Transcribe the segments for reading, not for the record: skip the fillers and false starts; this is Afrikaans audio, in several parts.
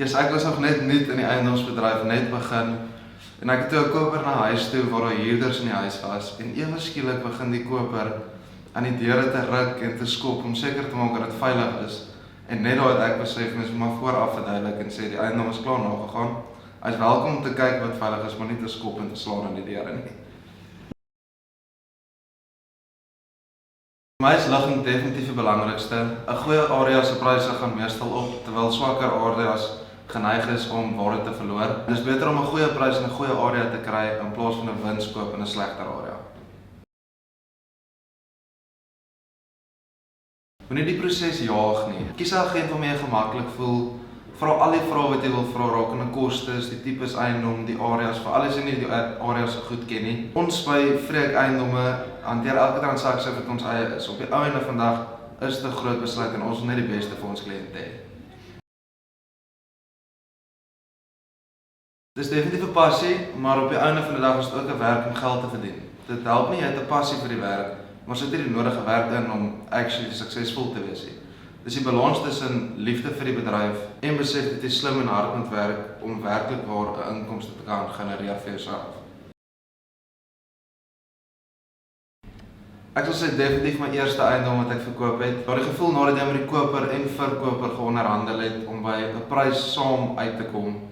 Yes, ek was nog net nuut in die eiendomsbedryf, net begin. En ek het toe 'n koper na huis toe waar daar huurders in die huis was. En ewe skielik begin die koper aan die deure te ruk en te skop om seker te maak dat dit veilig is. En net daai het ek besef mens moet maar vooraf verduidelik en sê die eiendom is klaar nagegaan. Hy is welkom om te kyk wat veilig is, maar nie te skop en te slaan aan die deure nie. Vir my is ligging definitief die belangrikste. 'n Goeie area se pryse gaan meestal op, terwyl swakker areas geneig is om waarde te verloor. Dit is beter om 'n goeie prys in 'n goeie area te kry in plaas van 'n winskoop in 'n slegter area. Moenie die proses jaag nie. Kies 'n agent waarmee jy gemaklik voel. Vra al die vrae wat jy wil vra rakende kostes, die tipes eiendom, die areas, veral as jy nie die areas so goed ken nie. Ons by Freek Eiendomme hanteer elke transaksie wat ons eie is. Op die ou einde van die dag is dit 'n groot besluit en ons wil net die beste vir ons kliënte hê. Dit is definitief 'n passie, maar op die einde van die dag is dit ook 'n werk om geld te verdien. Dit help nie jy het 'n passie vir die werk, maar sit nie die nodige werk in om actually suksesvol te wees nie. Dis die balans tussen liefde vir die bedryf en besef dat jy slim en hard moet werk om werklik waar 'n inkomste te kan genereer vir jouself. Ek sal sê definitief my eerste eiendom wat ek verkoop het. Daardie gevoel nadat jy met die koper en verkoper geonderhandel het om by 'n prys saam uit te kom,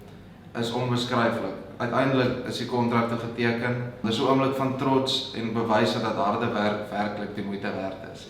is onbeskryflik. Uiteindelik is die kontrakte geteken. Dis 'n oomblik van trots en bewys dat harde werk werklik die moeite werd is.